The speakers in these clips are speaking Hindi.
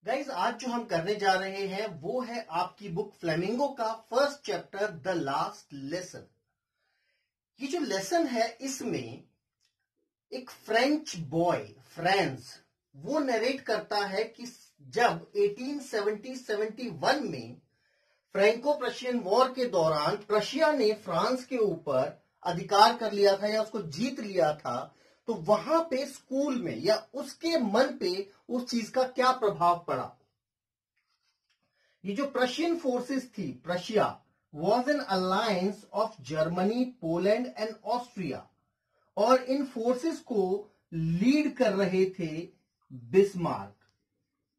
गाइज आज जो हम करने जा रहे हैं वो है आपकी बुक फ्लेमिंगो का first chapter the last lesson. ये जो लेसन है इसमें एक फ्रेंच बॉय फ्रांस वो नरेट करता है कि जब 1870-71 में फ्रैंको प्रशियन वॉर के दौरान प्रशिया ने फ्रांस के ऊपर अधिकार कर लिया था या उसको जीत लिया था, तो वहां पे स्कूल में या उसके मन पे उस चीज का क्या प्रभाव पड़ा। ये जो प्रशियन फोर्सेस थी, Prussia was an alliance of Germany, Poland and Austria, और इन फोर्सेस को लीड कर रहे थे Bismarck,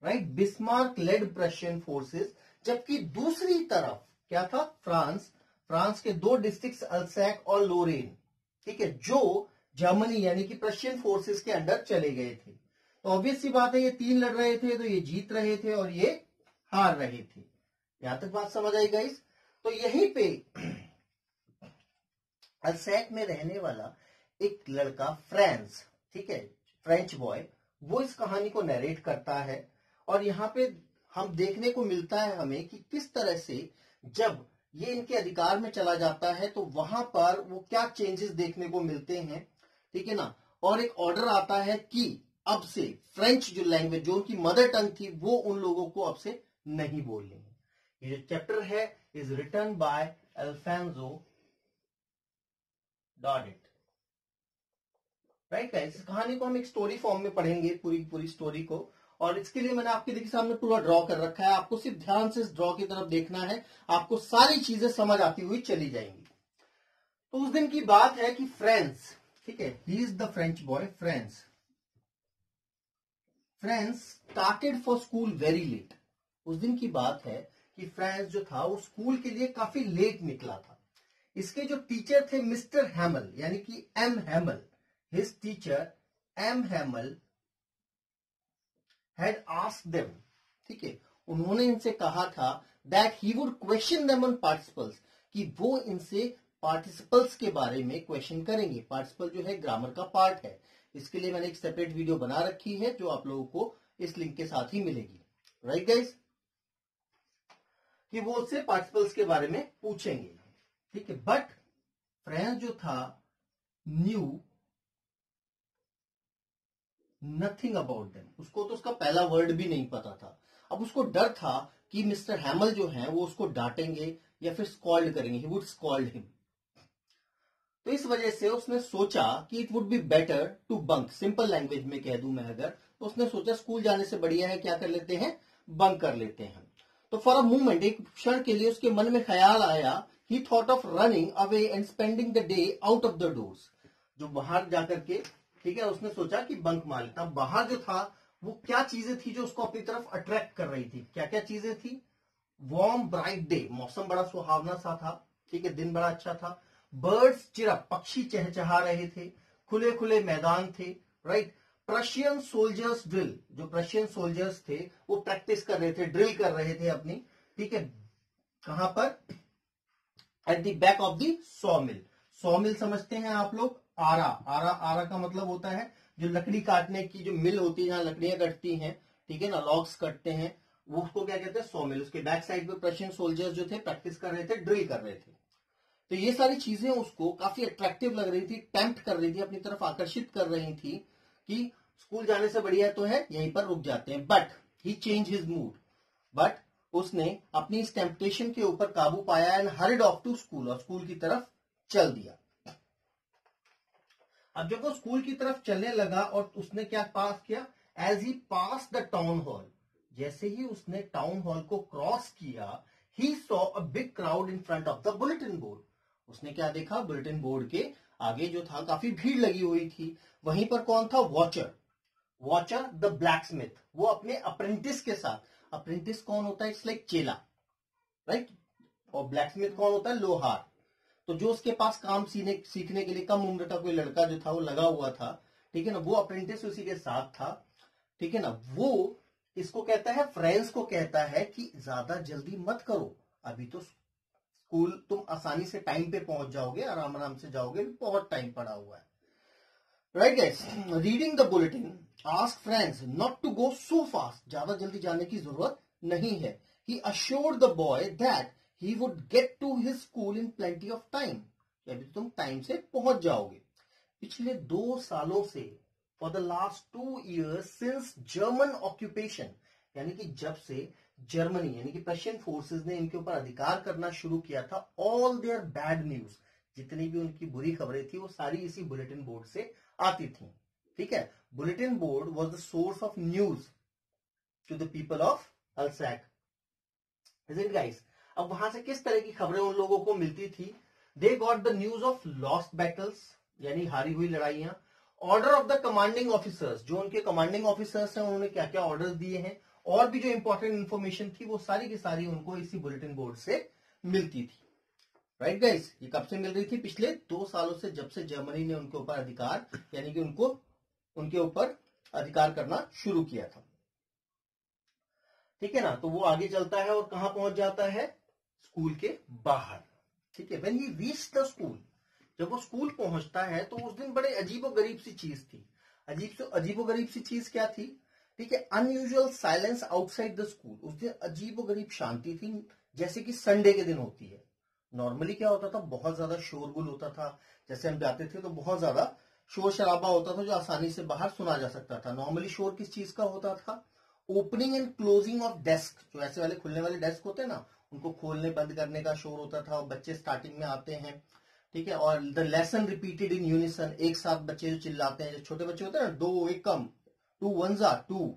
right. Bismarck led Prussian forces, जबकि दूसरी तरफ क्या था, फ्रांस के दो डिस्ट्रिक्ट्स अल्सैक और लोरेन, ठीक है, जो जर्मनी यानी कि प्रशियन फोर्सेस के अंडर चले गए थे। तो ऑब्वियस सी बात है ये तीन लड़ रहे थे, तो ये जीत रहे थे और ये हार रहे थे। यहां तक बात समझ आई गाइस। तो यहीं पे अल्सैक में रहने वाला एक लड़का फ्रांस, ठीक है, फ्रेंच बॉय, वो इस कहानी को नरेट करता है। और यहाँ पे हम देखने को मिलता है हमें कि किस तरह से जब ये इनके अधिकार में चला जाता है तो वहां पर वो क्या चेंजेस देखने को मिलते हैं, ठीक है ना। और एक ऑर्डर आता है कि अब से फ्रेंच जो लैंग्वेज, जो उनकी मदर टंग थी, वो उन लोगों को अब से नहीं बोलनी है। ये जो चैप्टर है is written by Alphonse Daudet, right guys. इस कहानी को हम एक स्टोरी फॉर्म में पढ़ेंगे, पूरी स्टोरी को। और इसके लिए मैंने आपके देखिए सामने पूरा ड्रॉ कर रखा है, आपको सिर्फ ध्यान से इस ड्रॉ की तरफ देखना है, आपको सारी चीजें समझ आती हुई चली जाएंगी। तो उस दिन की बात है कि फ्रांस, ठीक है, he is the French boy, Franz started for school very late. उस दिन की बात है कि फ्रांस जो था वो स्कूल के लिए काफी लेट निकला था। इसके जो टीचर थे मिस्टर हैमल यानी कि M Hamel, his teacher M Hamel had asked them, ठीक है, उन्होंने इनसे कहा था that he would question them on participles, कि वो इनसे पार्टिसिपल्स के बारे में क्वेश्चन करेंगे। पार्टिसिपल जो है ग्रामर का पार्ट है, इसके लिए मैंने एक सेपरेट वीडियो बना रखी है जो आप लोगों को इस लिंक के साथ ही मिलेगी, राइट गाइस, कि वो उससे पार्टिसिपल्स के बारे में पूछेंगे, ठीक है। बट फ्रांस जो था न्यू नथिंग अबाउट देम, उसको तो उसका पहला वर्ड भी नहीं पता था। अब उसको डर था कि मिस्टर हैमल जो है वो उसको डांटेंगे या फिर स्कॉल्ड करेंगे, ही वुड स्कॉल्ड हिम। तो इस वजह से उसने सोचा कि it would be better to bunk, simple language में कह दूं मैं अगर, तो उसने सोचा स्कूल जाने से बढ़िया है क्या कर लेते हैं, बंक कर लेते हैं। तो फॉर अ मोमेंट, एक क्षण के लिए उसके मन में ख्याल आया, ही thought of running away and spending the day out of the doors, जो बाहर जाकर के, ठीक है, उसने सोचा कि बंक मार लेता। बाहर जो था वो क्या चीजें थी जो उसको अपनी तरफ अट्रैक्ट कर रही थी, क्या क्या चीजें थी, वार्म ब्राइट डे, मौसम बड़ा सुहावना सा था, ठीक है, दिन बड़ा अच्छा था, बर्ड्स चिरप, पक्षी चहचहा रहे थे, खुले खुले मैदान थे, राइट। प्रशियन सोल्जर्स ड्रिल, जो प्रशियन सोल्जर्स थे वो प्रैक्टिस कर रहे थे, ड्रिल कर रहे थे अपनी, ठीक है, कहां पर, at the back of the saw mill. Saw mill समझते हैं आप लोग, आरा का मतलब होता है जो लकड़ी काटने की जो मिल होती है, जहां लकड़ियां कटती हैं, ठीक है ना, लॉग्स कटते हैं, वो उसको क्या कहते हैं, सॉ मिल। उसके बैक साइड पे प्रशियन सोल्जर्स जो थे प्रैक्टिस कर रहे थे, ड्रिल कर रहे थे। तो ये सारी चीजें उसको काफी अट्रैक्टिव लग रही थी, टेम्प्ट कर रही थी, अपनी तरफ आकर्षित कर रही थी कि स्कूल जाने से बढ़िया तो है यहीं पर रुक जाते हैं। But he change his mood, but उसने अपनी इस टेम्पटेशन के ऊपर काबू पाया and hurried off to school, और स्कूल की तरफ चल दिया। अब जब वो स्कूल की तरफ चलने लगा और उसने क्या पास किया, as he pass the town hall, जैसे ही उसने टाउन हॉल को क्रॉस किया, he saw a big crowd in front of the bulletin board. उसने क्या देखा, बुलेटिन बोर्ड के आगे जो था काफी भीड़ लगी हुई थी। वहीं पर कौन था, वॉचर द ब्लैकस्मिथ, वो अपने अप्रेंटिस के साथ, अप्रेंटिस कौन होता है, इट्स लाइक चेला, राइट, और ब्लैकस्मिथ कौन होता है, लोहार। तो जो उसके पास काम सीखने के लिए कम उम्र का कोई लड़का जो था वो लगा हुआ था, ठीक है ना, वो अप्रेंटिस उसी के साथ था, ठीक है ना। वो इसको कहता है, फ्रांस को कहता है कि ज्यादा जल्दी मत करो, अभी तो स्कूल तुम आसानी से टाइम पे पहुंच जाओगे, आराम आराम से जाओगे, बहुत टाइम पड़ा हुआ है, right guys, reading the bulletin ask friends not to go so fast, ज्यादा जल्दी जाने की जरूरत नहीं है. He assured the boy that he would get to his school in plenty of time, अभी तुम टाइम से पहुंच जाओगे. पिछले 2 सालों से, for the last 2 years since German occupation, यानी कि जब से जर्मनी यानी कि रशियन फोर्सेस ने इनके ऊपर अधिकार करना शुरू किया था, ऑल देयर बैड न्यूज, जितनी भी उनकी बुरी खबरें थी वो सारी इसी बुलेटिन बोर्ड से आती थी. ठीक है, bulletin board was the source of news to the people of Alsace. Is it guys? अब वहां से किस तरह की खबरें उन लोगों को मिलती थी? They got the news of lost battles, यानी हारी हुई लड़ाइयां. Order of the commanding officers, जो उनके कमांडिंग ऑफिसर्स हैं उन्होंने क्या क्या ऑर्डर दिए हैं, और भी जो इंपॉर्टेंट इंफॉर्मेशन थी वो सारी की सारी उनको इसी बुलेटिन बोर्ड से मिलती थी. राइट गाइस, ये कब से मिल रही थी? पिछले 2 सालों से, जब से जर्मनी ने उनके ऊपर अधिकार यानी कि उनके ऊपर अधिकार करना शुरू किया था. ठीक है ना, तो वो आगे चलता है और कहां पहुंच जाता है? स्कूल के बाहर. ठीक है, when he reach the school, जब वो स्कूल पहुंचता है तो उस दिन बड़े अजीबो गरीब सी चीज थी. अजीबो गरीब सी चीज क्या थी? ठीक है, unusual silence outside the school. उस दिन अजीबो गरीब शांति थी, जैसे कि संडे के दिन होती है. नॉर्मली क्या होता था? बहुत ज्यादा शोरगुल होता था. जैसे हम जाते थे तो बहुत ज्यादा शोर शराबा होता था जो आसानी से बाहर सुना जा सकता था. नॉर्मली शोर किस चीज का होता था? Opening and closing of desk, जो ऐसे वाले खुलने वाले डेस्क होते हैं ना, उनको खोलने बंद करने का शोर होता था. और बच्चे स्टार्टिंग में आते हैं, ठीक है, और the lesson repeated in unison, एक साथ बच्चे जो चिल्लाते हैं, जो छोटे बच्चे होते हैं ना, 2 एकम, 2 वंजा 2,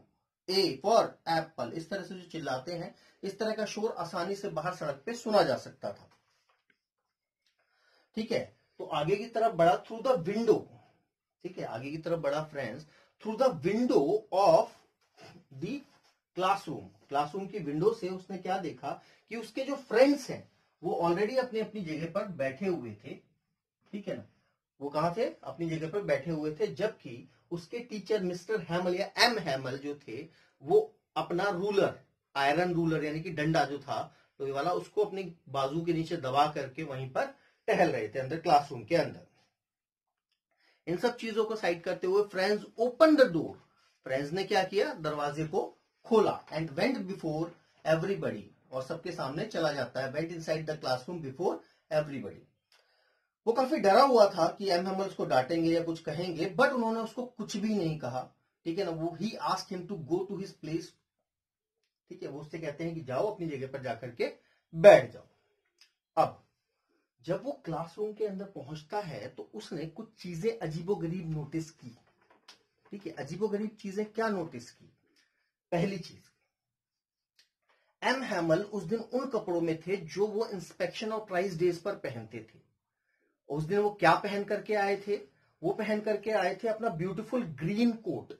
ए फॉर एप्पल, इस तरह से जो चिल्लाते हैं, इस तरह का शोर आसानी से बाहर सड़क पे सुना जा सकता था. ठीक है, तो आगे की तरफ बढ़ा थ्रू द विंडो. ठीक है, आगे की तरफ बढ़ा friends through the window of the classroom की विंडो से उसने क्या देखा कि उसके जो फ्रेंड्स हैं वो ऑलरेडी अपनी अपनी जगह पर बैठे हुए थे. ठीक है ना, वो कहां थे? अपनी जगह पर बैठे हुए थे, जबकि उसके टीचर मिस्टर हैमल या एम हैमल जो थे वो अपना रूलर, आयरन रूलर यानी कि डंडा जो था लोहे वाला, उसको अपनी बाजू के नीचे दबा करके वहीं पर टहल रहे थे अंदर क्लासरूम के अंदर. इन सब चीजों को साइड करते हुए friends open the door, friends ने क्या किया? दरवाजे को खोला. एंड वेंट बिफोर एवरीबडी, और सबके सामने चला जाता है. Went inside the classroom before everybody. वो काफी डरा हुआ था कि एम हैमल उसको डांटेंगे या कुछ कहेंगे, बट उन्होंने उसको कुछ भी नहीं कहा. ठीक है ना, वो he asked him to go to his place. ठीक है, वो उससे कहते हैं कि जाओ अपनी जगह पर जाकर के बैठ जाओ. अब जब वो क्लासरूम के अंदर पहुंचता है तो उसने कुछ चीजें अजीबोगरीब नोटिस की. ठीक है, अजीबोगरीब चीजें क्या नोटिस की? पहली चीज, एम हैमल उस दिन उन कपड़ों में थे जो वो इंस्पेक्शन और प्राइस डेज पर पहनते थे. उस दिन वो क्या पहन करके आए थे? वो पहन करके आए थे अपना beautiful green coat,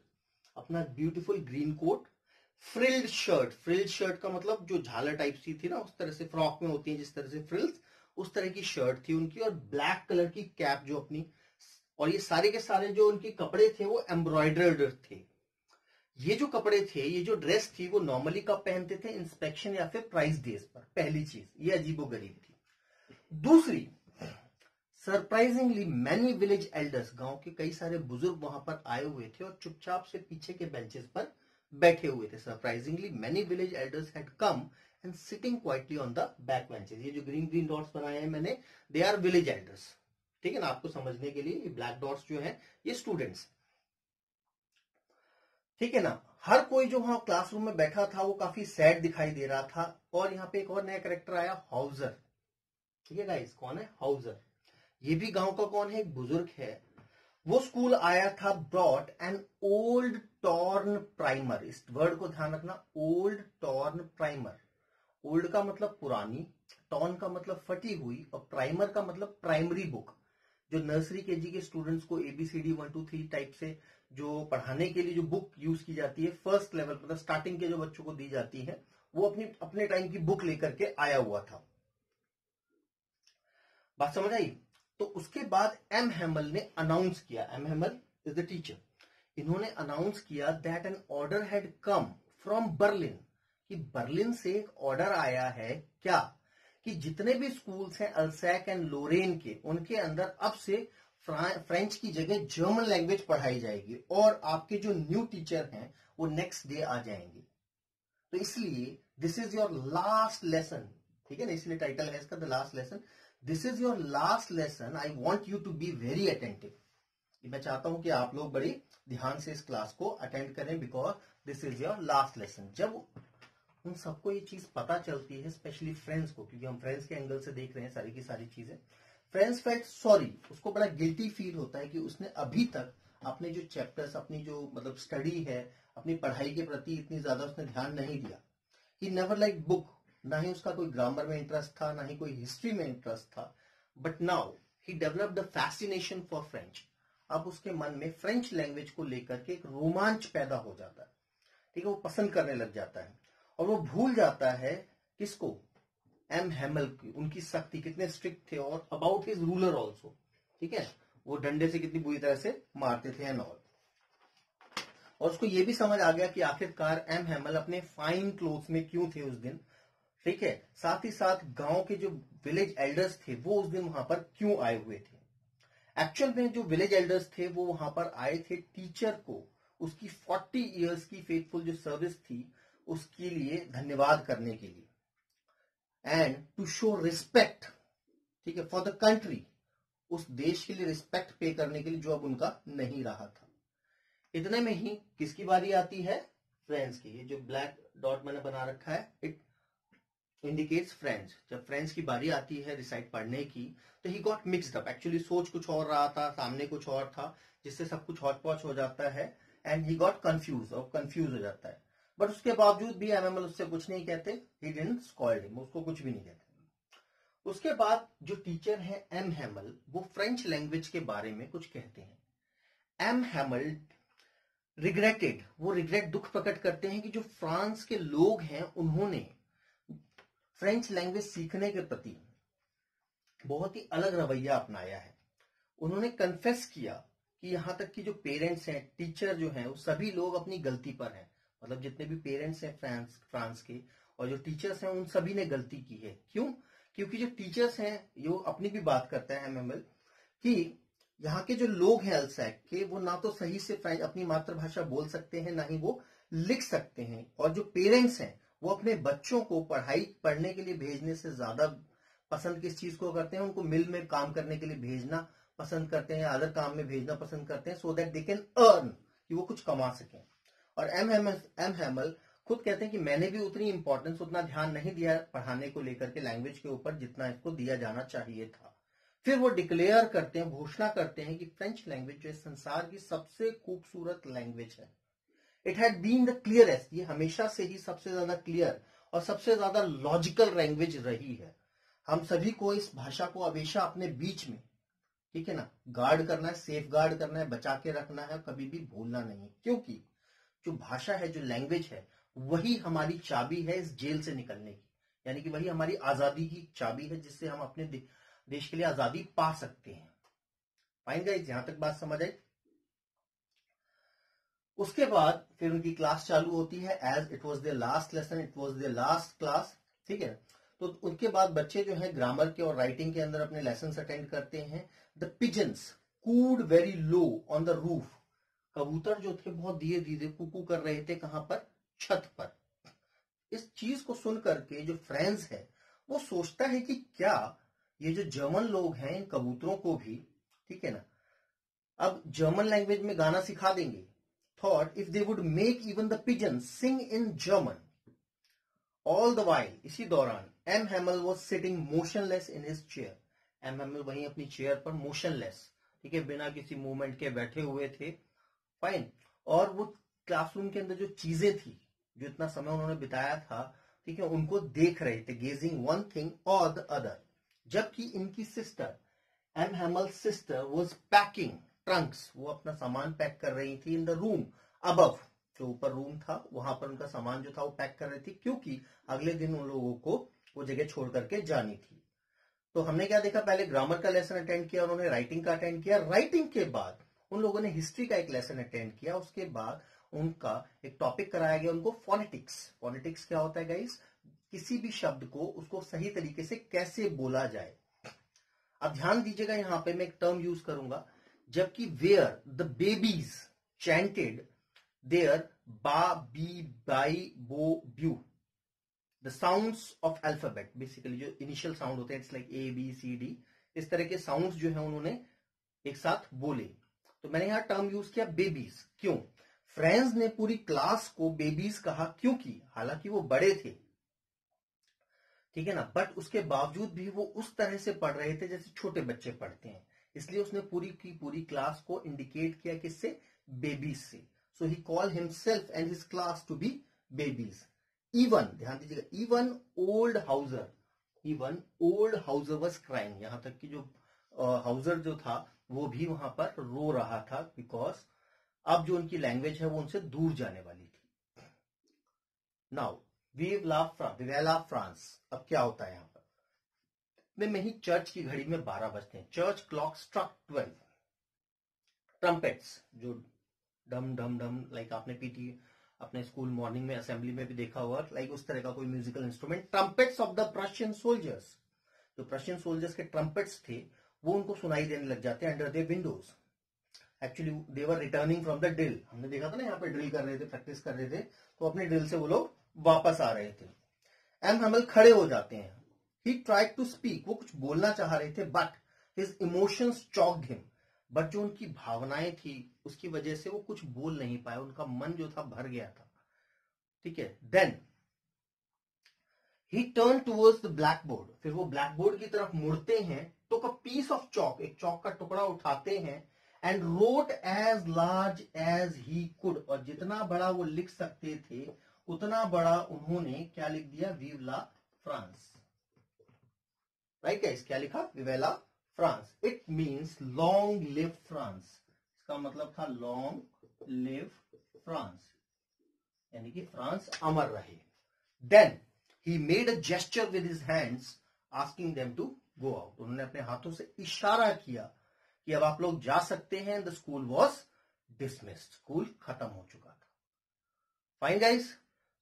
frilled shirt का मतलब जो झालर टाइप सी थी ना, उस तरह से फ्रॉक में होती है जिस तरह से फ्रिल्स, उस तरह की शर्ट थी उनकी, और ब्लैक कलर की कैप जो अपनी, और ये सारे के सारे जो उनके कपड़े थे वो एम्ब्रॉयडर्ड थे. ये जो कपड़े थे, ये जो ड्रेस थी, वो नॉर्मली कब पहनते थे? इंस्पेक्शन या फिर प्राइस डेज पर. पहली चीज ये अजीबोगरीब थी. दूसरी, सरप्राइजिंगली मैनी विलेज एल्डर्स, गांव के कई सारे बुजुर्ग वहां पर आए हुए थे और चुपचाप से पीछे के बेंचेस पर बैठे हुए थे. Surprisingly many village elders had come and sitting quietly on the back benches. ये जो ग्रीन डॉट्स बनाए हैं मैंने, दे आर विलेज एल्डर्स. ठीक है ना, आपको समझने के लिए ये ब्लैक डॉट्स जो है ये स्टूडेंट्स. ठीक है ना, हर कोई जो वहां क्लासरूम में बैठा था वो काफी सैड दिखाई दे रहा था. और यहाँ पे एक और नया कैरेक्टर आया, हाउजर. ठीक है गाइस, कौन है? हाउजर. ये भी गांव का कौन है? एक बुजुर्ग है. वो स्कूल आया था, brought an old torn primer. इस वर्ड को ध्यान रखना, ओल्ड टॉर्न प्राइमर. ओल्ड का मतलब पुरानी, टॉर्न का मतलब फटी हुई, और प्राइमर का मतलब प्राइमरी बुक, जो नर्सरी केजी के स्टूडेंट्स को ABCD 1 2 3 टाइप से जो पढ़ाने के लिए जो बुक यूज की जाती है, फर्स्ट लेवल मतलब स्टार्टिंग के जो बच्चों को दी जाती है, वो अपने टाइम की बुक लेकर के आया हुआ था. बात समझ आई? तो उसके बाद एम हैमल ने अनाउंस किया, M Hamel is the teacher, इन्होंने अनाउंस किया that an order had come from Berlin, कि बर्लिन से एक ऑर्डर आया है. क्या? कि जितने भी स्कूल्स हैं अल्सैक एंड लोरेन के, उनके अंदर अब से फ्रेंच की जगह जर्मन लैंग्वेज पढ़ाई जाएगी और आपके जो न्यू टीचर हैं वो नेक्स्ट डे आ जाएंगे। तो इसलिए this is your last lesson, ठीक है ना, इसलिए टाइटल है इसका the last lesson. This is your last lesson, I want you to be very attentive. मैं चाहता हूं कि आप लोग बड़ी ध्यान से इस क्लास को अटेंड करें, because this is your last lesson. जब उन सबको ये चीज पता चलती है, स्पेशली फ्रेंड्स को, क्योंकि हम फ्रेंड्स के एंगल से देख रहे हैं सारी की सारी चीजें, फ्रेंड्स फेल्ट सॉरी, उसको बड़ा गिल्टी फील होता है कि उसने अभी तक अपने जो चैप्टर्स, अपनी जो मतलब स्टडी है, अपनी पढ़ाई के प्रति इतनी ज्यादा उसने ध्यान नहीं दिया। ही नेवर लाइक बुक, ना ही उसका कोई ग्रामर में इंटरेस्ट था, ना ही कोई हिस्ट्री में इंटरेस्ट था। But now he developed the fascination for French. अब उसके मन में फ्रेंच लैंग्वेज को लेकर के एक रोमांच पैदा हो जाता है, ठीक है, वो पसंद करने लग जाता है और वो भूल जाता है किसको, एम हैमल की, उनकी सख्ती, कितने स्ट्रिक्ट थे, और अबाउट हिज रूलर ऑल्सो, ठीक है, वो डंडे से कितनी बुरी तरह से मारते थे एंड ऑल। और उसको ये भी समझ आ गया कि आखिरकार एम हैमल अपने फाइन क्लोथ्स में क्यों थे उस दिन, ठीक है, साथ ही साथ गांव के जो विलेज एल्डर्स थे वो उस दिन वहां पर क्यों आए हुए थे। एक्चुअल में जो विलेज एल्डर्स थे वो वहां पर आए थे टीचर को उसकी 40 इयर्स की फेथफुल जो सर्विस थी उसके लिए धन्यवाद करने के लिए, एंड टू शो रिस्पेक्ट, ठीक है, फॉर द कंट्री, उस देश के लिए रिस्पेक्ट पे करने के लिए जो अब उनका नहीं रहा था। इतने में ही किसकी बारी आती है, फ्रेंड्स की। ये जो ब्लैक डॉट मैंने बना रखा है इट इंडिकेट्स फ्रेंड्स। जब फ्रेंड्स की बारी आती है रिसाइट पढ़ने की तो he got mixed up, actually सोच कुछ और रहा था, सामने कुछ और था, जिससे सब कुछ हॉच पॉच हो जाता है एंड ही गॉट कंफ्यूज, और कंफ्यूज हो जाता है। बट उसके बावजूद भी एमएमएल उससे कुछ नहीं कहते, ही डिडंट स्कॉल्ड हिम, उसको कुछ भी नहीं कहते। उसके बाद जो टीचर है एम हैमल, वो फ्रेंच लैंग्वेज के बारे में कुछ कहते हैं। एम हैमल रिग्रेटेड, वो रिग्रेट, दुख प्रकट करते हैं कि जो फ्रांस के लोग हैं उन्होंने फ्रेंच लैंग्वेज सीखने के प्रति बहुत ही अलग रवैया अपनाया है। उन्होंने कन्फेस किया कि यहां तक कि जो पेरेंट्स हैं, टीचर जो हैं, वो सभी लोग अपनी गलती पर हैं। मतलब जितने भी पेरेंट्स हैं फ्रांस के और जो टीचर्स हैं उन सभी ने गलती की है। क्यों? क्योंकि जो टीचर्स हैं, ये अपनी भी बात करते हैं एमएमएल कि यहाँ के जो लोग हैं अल्सैक के, वो ना तो सही से फ्रेंच अपनी मातृभाषा बोल सकते हैं, ना ही वो लिख सकते हैं, और जो पेरेंट्स हैं वो अपने बच्चों को पढ़ने के लिए भेजने से ज्यादा पसंद किस चीज को करते हैं, उनको मिल में काम करने के लिए भेजना पसंद करते हैं, अदर काम में भेजना पसंद करते हैं, so that they can earn, कि वो कुछ कमा सकें। और एम हैमल खुद कहते हैं कि मैंने भी उतनी इंपॉर्टेंस, उतना ध्यान नहीं दिया पढ़ाने को लेकर के लैंग्वेज के ऊपर जितना इसको दिया जाना चाहिए था। फिर वो डिक्लेयर करते हैं, घोषणा करते हैं कि फ्रेंच लैंग्वेज जो इस संसार की सबसे खूबसूरत लैंग्वेज है। It had been the clearest, ये हमेशा से ही सबसे ज्यादा क्लियर और सबसे ज्यादा लॉजिकल लैंग्वेज रही है। हम सभी को इस भाषा को हमेशा अपने बीच में, ठीक है ना, गार्ड करना है, सेफ गार्ड करना है, बचा के रखना है, कभी भी भूलना नहीं, क्योंकि जो भाषा है, जो लैंग्वेज है, वही हमारी चाबी है इस जेल से निकलने की, यानी कि वही हमारी आजादी की चाबी है जिससे हम अपने देश के लिए आजादी पा सकते हैं। फाइन गाइस, यहां तक बात समझ आई। उसके बाद फिर उनकी क्लास चालू होती है, as it was their last lesson, it was their last class, ठीक है। तो उनके बाद बच्चे जो है ग्रामर के और राइटिंग के अंदर अपने लेसन अटेंड करते हैं। The pigeons cooed very low on the roof, कबूतर जो थे बहुत धीरे धीरे कुकू कर रहे थे, कहां पर, छत पर। इस चीज को सुन करके जो फ्रेंड्स है वो सोचता है कि क्या ये जो जर्मन लोग हैं इन कबूतरों को भी, ठीक है ना, अब जर्मन लैंग्वेज में गाना सिखा देंगे। Thought if they would make even the pigeons sing in German. All the while, इसी दौरान M Hamel was sitting motionless in his chair. M Hamel वहीं अपनी चेयर पर मोशनलेस, ठीक है, बिना किसी मूवमेंट के बैठे हुए थे। फाइन। और वो क्लासरूम के अंदर जो चीजें थी, जो इतना समय उन्होंने बिताया था, ठीक है, उनको देख रहे थे, गेजिंग वन थिंग और द अदर। जबकि इनकी sister, M Hamel sister, was packing trunks, वो अपना सामान पैक कर रही थी इन द रूम अबव, जो ऊपर रूम था वहां पर उनका सामान जो था वो पैक कर रही थी, क्योंकि अगले दिन उन लोगों को वो जगह छोड़ करके जानी थी। तो हमने क्या देखा, पहले ग्रामर का लेसन अटेंड किया, उन्होंने राइटिंग का अटेंड किया, राइटिंग के बाद उन लोगों ने हिस्ट्री का एक लेसन अटेंड किया, उसके बाद उनका एक टॉपिक कराया गया उनको, फोनेटिक्स। फोनेटिक्स क्या होता है गाइस, किसी भी शब्द को उसको सही तरीके से कैसे बोला जाए। अब ध्यान दीजिएगा, यहां पे मैं एक टर्म यूज करूंगा, जबकि where the babies chanted their ba be bi bo bu the sounds of alphabet, basically जो इनिशियल साउंड होते हैं, it's like A B C D, इस तरह के साउंड्स जो है उन्होंने एक साथ बोले। तो मैंने यहां टर्म यूज किया बेबीज। क्यों? फ्रेंड्स ने पूरी क्लास को बेबीज कहा, क्योंकि हालांकि वो बड़े थे, ठीक है ना, बट उसके बावजूद भी वो उस तरह से पढ़ रहे थे जैसे छोटे बच्चे पढ़ते हैं, इसलिए उसने पूरी की पूरी क्लास को इंडिकेट किया किससे? बेबीज से। So he call himself and his class to be babies. Even, ध्यान दीजिएगा, even old Hauser was crying, यहां तक कि जो हाउजर जो था वो भी वहां पर रो रहा था, बिकॉज अब जो उनकी लैंग्वेज है वो उनसे दूर जाने वाली थी। Now vive la France. अब क्या होता है यहां पर? में ही चर्च की घड़ी में 12 बजते हैं। Church clock struck 12। ट्रम्पेट्स, जो डम डम डम, लाइक आपने पीटी अपने स्कूल मॉर्निंग में असेंबली में भी देखा हुआ, लाइक उस तरह का कोई musical instrument. Trumpets of the Prussian soldiers, जो प्रशियन सोल्जर्स के ट्रम्पेट्स थे वो उनको सुनाई देने लग जाते हैं under their Windows. Actually they were returning from the drill, हमने देखा था ना यहाँ पे ड्रिल कर रहे थे, प्रैक्टिस कर रहे थे, तो अपने ड्रिल से वो लोग वापस आ रहे थे। एम हैमल खड़े हो जाते हैं। ही ट्राइड टू स्पीक, वो कुछ बोलना चाह रहे थे, but his emotions choked him, but जो उनकी भावनाएं थी उसकी वजह से वो कुछ बोल नहीं पाए, उनका मन जो था भर गया था, ठीक है। Then he turn towards the black board, फिर वो ब्लैक बोर्ड की तरफ मुड़ते हैं, तो का पीस ऑफ चॉक, एक चॉक का टुकड़ा उठाते हैं, and wrote as large as he could, और जितना बड़ा वो लिख सकते थे उतना बड़ा उन्होंने क्या लिख दिया? Vive la France. Right guys, क्या लिखा? Vive la France. It means long live France, इसका मतलब था लॉन्ग लिव फ्रांस, यानी कि फ्रांस अमर रहे। Then he made a gesture with his hands asking them to go out, उन्होंने अपने हाथों से इशारा किया कि अब आप लोग जा सकते हैं। The school was dismissed, school खत्म हो चुका था। Fine guys,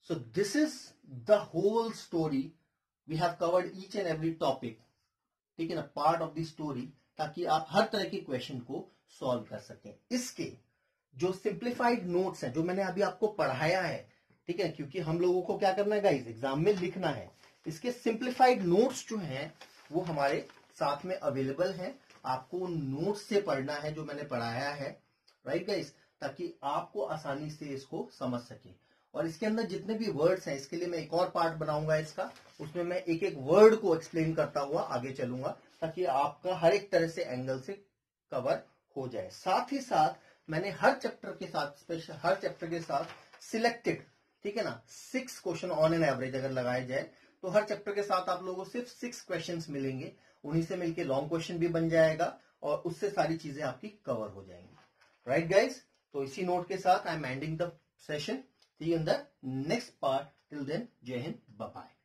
so this is the whole story. We have covered each and every topic, ठीक है ना, पार्ट ऑफ द स्टोरी, ताकि आप हर तरह के क्वेश्चन को सॉल्व कर सकें। इसके जो सिंप्लीफाइड नोट्स हैं, जो मैंने अभी आपको पढ़ाया है, ठीक है, क्योंकि हम लोगों को क्या करना है गाइस, एग्जाम में लिखना है, इसके सिंप्लीफाइड नोट्स जो हैं वो हमारे साथ में अवेलेबल हैं। आपको नोट्स से पढ़ना है जो मैंने पढ़ाया है, राइट गाइस, ताकि आपको आसानी से इसको समझ सके। और इसके अंदर जितने भी वर्ड्स हैं, इसके लिए मैं एक और पार्ट बनाऊंगा इसका, उसमें मैं एक एक वर्ड को एक्सप्लेन करता हुआ आगे चलूंगा, ताकि आपका हर एक तरह से एंगल से कवर हो जाए। साथ ही साथ मैंने हर चैप्टर के साथ, स्पेशल हर चैप्टर के साथ सिलेक्टेड, ठीक है ना, 6 क्वेश्चन ऑन एन एवरेज अगर लगाए जाए तो हर चैप्टर के साथ आप लोगों को सिर्फ 6 क्वेश्चंस मिलेंगे, उन्हीं से मिलके लॉन्ग क्वेश्चन भी बन जाएगा और उससे सारी चीजें आपकी कवर हो जाएंगी। राइट गाइस, तो इसी नोट के साथ I am ending the session. See you in the next part. Till then, Jai Hind, bye bye.